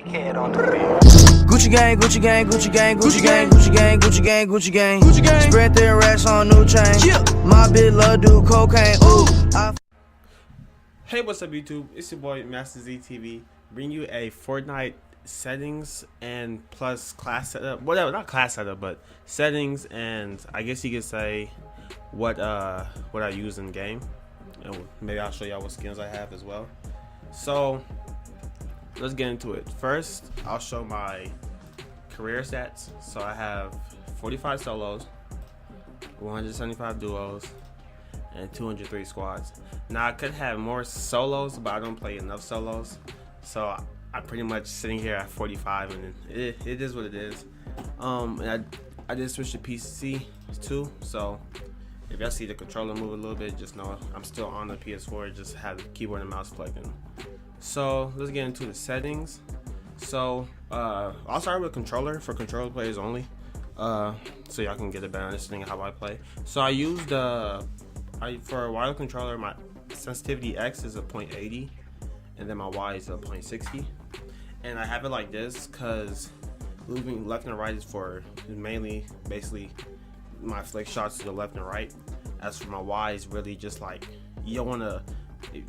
Kid on the beat. Gucci gang, Gucci gang, Gucci gang, Gucci gang, Gucci gang, Gucci gang, Gucci gang, Gucci gang. Spread their racks on new chain. My bitch love do cocaine. Ooh. Hey, what's up YouTube? It's your boy Master Z TV, bring you a Fortnite settings and plus class setup. Whatever, not class setup, but settings, and I guess you could say what I use in game. And maybe I'll show y'all what skins I have as well. So let's get into it. First, I'll show my career stats. So I have 45 solos, 175 duos, and 203 squads. Now I could have more solos, but I don't play enough solos, so I'm pretty much sitting here at 45, and it is what it is. And I did switch to PC too, so if y'all see the controller move a little bit, just know I'm still on the PS4, just have the keyboard and mouse plugged in. So let's get into the settings. So I'll start with controller for controller players only, so y'all can get a better understanding of how I play. So I used for a wireless controller, my sensitivity X is a 0.80, and then my Y is a 0.60. And I have it like this because moving left and right is mainly basically my flick shots to the left and right. As for my Y, is really just like, you don't want to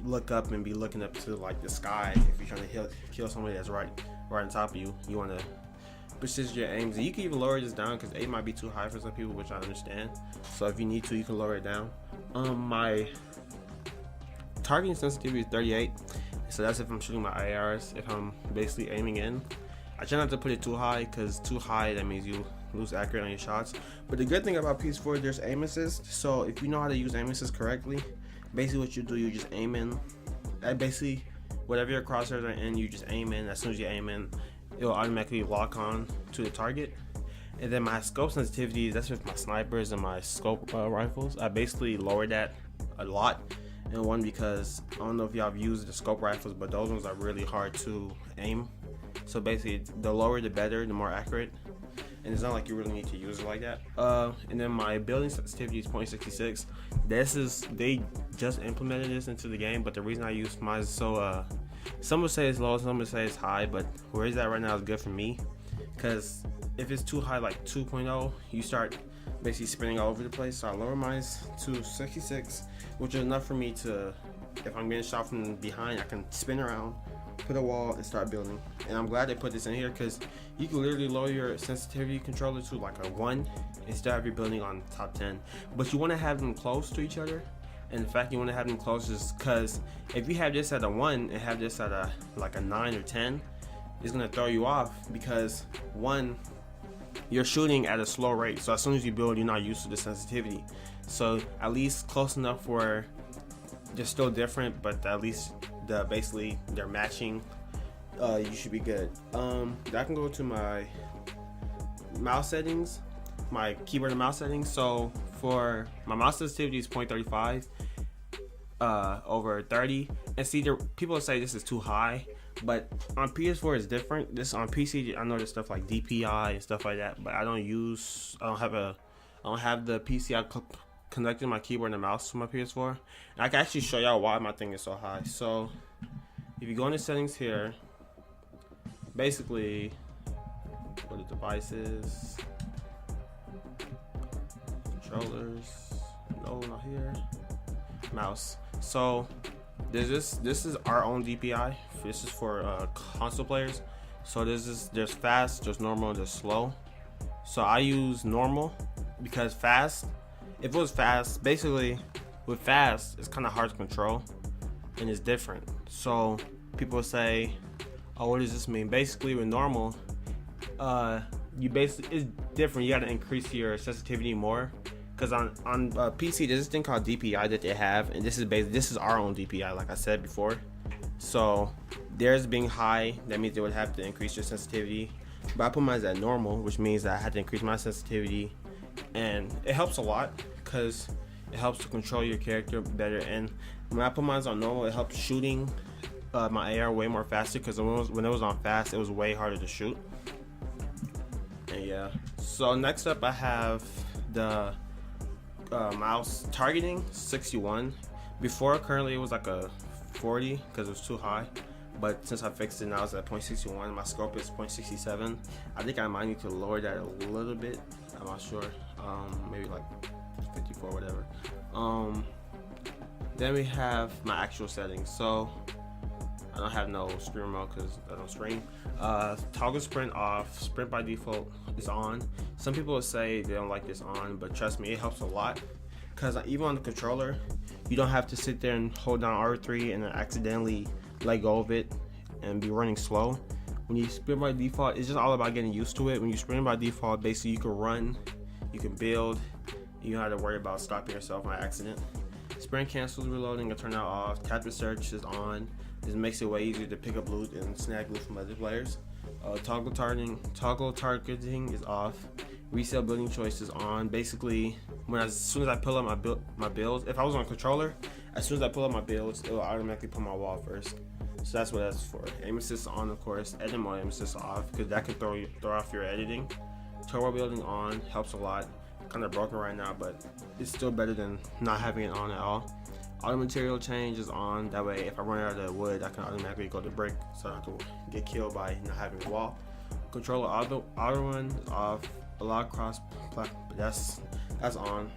look up and be looking up to like the sky if you're trying to kill somebody that's right on top of you. You want to precision your aims, and you can even lower this down because 8 might be too high for some people, which I understand. So if you need to, you can lower it down. My targeting sensitivity is 38, so that's if I'm shooting my ARs. If I'm basically aiming in, I try not to put it too high, because too high, that means you lose accurate on your shots. But the good thing about PS4, there's aim assist. So if you know how to use aim assist correctly, basically what you do, you just aim in. Basically, whatever your crosshairs are in, you just aim in. As soon as you aim in, it will automatically lock on to the target. And then my scope sensitivity, that's with my snipers and my scope rifles. I basically lowered that a lot. And one, because I don't know if y'all have used the scope rifles, but those ones are really hard to aim. So basically, the lower the better, the more accurate. And it's not like you really need to use it like that. And then my building sensitivity is 0.66. They just implemented this into the game, but the reason I use mine is so some would say it's low, some would say it's high, but where it's at right now is good for me. Because if it's too high, like 2.0, you start basically spinning all over the place. So I lower mine to 66, which is enough for me to, if I'm getting shot from behind, I can spin around, put a wall, and start building. And I'm glad they put this in here, because you can literally lower your sensitivity controller to like a 1 instead of your building on top 10. But you want to have them close to each other. And the fact you want to have them close is because if you have this at a 1 and have this at a 9 or 10, it's going to throw you off, because 1, you're shooting at a slow rate. So as soon as you build, you're not used to the sensitivity. So at least close enough where they're still different, but at least basically they're matching. You should be good. I can go to my mouse settings, my keyboard and mouse settings. So for my mouse sensitivity is 0.35 over 30. And see, people say this is too high, but on PS4 it's different. This on PC, I know there's stuff like DPI and stuff like that, but I don't have the PCI connected my keyboard and mouse to my PS4. And I can actually show y'all why my thing is so high. So if you go into settings here, basically go to devices, controllers, no, not here, mouse. So this is our own DPI. This is for console players. So there's fast, there's normal, there's slow. So I use normal because fast, if it was fast, basically with fast, it's kind of hard to control and it's different. So people say, oh, what does this mean? Basically with normal, it's different. You got to increase your sensitivity more, because on PC there's this thing called DPI that they have, and this is our own DPI, like I said before. So theirs being high, that means they would have to increase your sensitivity. But I put mine at normal, which means that I had to increase my sensitivity, and it helps a lot because it helps to control your character better. And when I put mine on normal, it helps shooting my AR way more faster, because when it was on fast, it was way harder to shoot. And yeah, so next up I have the mouse targeting 61. Before, currently it was like a 40 because it was too high, but since I fixed it, now it's at 0.61. My scope is 0.67. I think I might need to lower that a little bit. I'm not sure. Maybe like 54, whatever. Then we have my actual settings. So I don't have no screen remote because I don't stream. Toggle sprint off. Sprint by default is on. Some people will say they don't like this on, but trust me, it helps a lot. Because even on the controller, you don't have to sit there and hold down R3 and then accidentally let go of it and be running slow. When you sprint by default, it's just all about getting used to it. When you sprint by default, basically you can run, you can build, you don't have to worry about stopping yourself by accident. Sprint cancels reloading and turn that off. Tap to search is on. This makes it way easier to pick up loot and snag loot from other players. Toggle targeting is off. Resale building choice is on. Basically, as soon as I pull up my builds, if I was on a controller, as soon as I pull up my builds, it will automatically put my wall first. So that's what that's for. Aim assist on, of course. Edit mode aim assist off because that can throw off your editing. Turbo building on helps a lot. Kind of broken right now, but it's still better than not having it on at all. Auto material change is on. That way, if I run out of wood, I can automatically go to brick, so I don't get killed by not having a wall. Controller auto run is off. Allow cross but that's on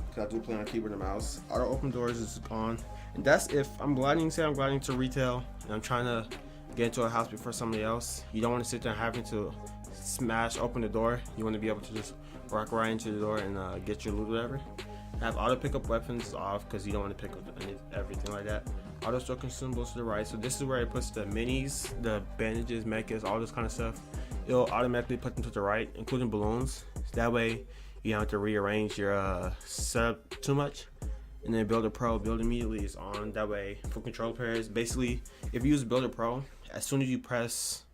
because I do play on keyboard and mouse. Auto open doors is on, and that's if I'm gliding. Say I'm gliding to retail and I'm trying to get into a house before somebody else. You don't want to sit there having to smash open the door. You want to be able to just walk right into the door and get your loot, whatever. Have auto pick up weapons off because you don't want to pick up everything like that. Auto store consumables to the right. So this is where it puts the minis, the bandages, mechas, all this kind of stuff. It'll automatically put them to the right, including balloons. That way you don't have to rearrange your setup too much. And then Builder Pro, build immediately is on. That way for control pairs, basically if you use Builder Pro, as soon as you press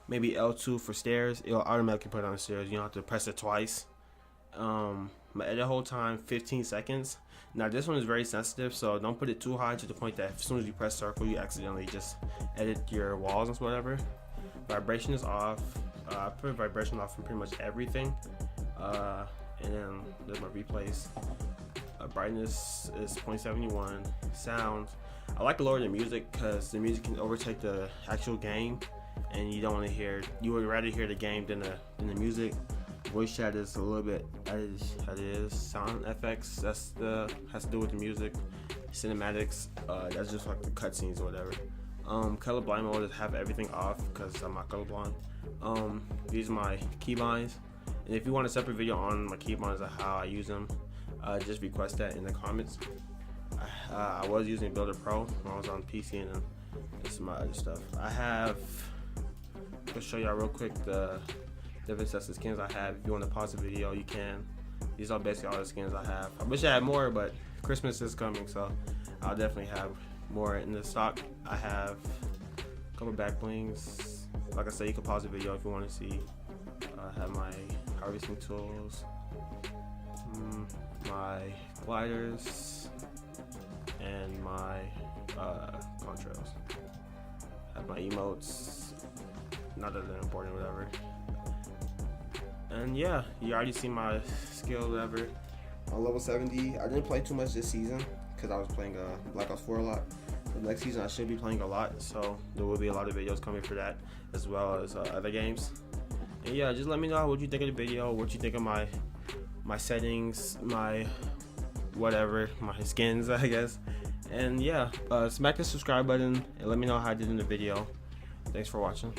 maybe L2 for stairs, it'll automatically put it on the stairs. You don't have to press it twice. My edit hold time 15 seconds. Now this one is very sensitive, so don't put it too high to the point that as soon as you press circle, you accidentally just edit your walls and whatever. Vibration is off. I put vibration off from pretty much everything. And then there's my replays. Brightness is 0.71. Sound, I like to lower the music because the music can overtake the actual game, and you don't want to hear. You would rather hear the game than the music. Voice chat is a little bit as it is. Sound effects, has to do with the music. Cinematics, that's just like the cutscenes or whatever. Colorblind mode is have everything off because I'm not colorblind. These are my keybinds, and if you want a separate video on my keybinds and how I use them, just request that in the comments. I was using Builder Pro when I was on PC, and this is my other stuff. I'll show y'all real quick the different sets of skins I have. If you want to pause the video, you can. These are basically all the skins I have. I wish I had more, but Christmas is coming, so I'll definitely have more in the stock. I have a couple back blings. Like I said, you can pause the video if you want to see. I have my harvesting tools, my gliders, and my contrails. I have my emotes. Not that they're important, whatever. And yeah, you already see my skill, whatever. On level 70, I didn't play too much this season because I was playing Black Ops 4 a lot. The next season I should be playing a lot, so there will be a lot of videos coming for that, as well as other games. And yeah, just let me know what you think of the video, what you think of my settings, my whatever, my skins, I guess. And yeah, smack the subscribe button and let me know how I did in the video. Thanks for watching.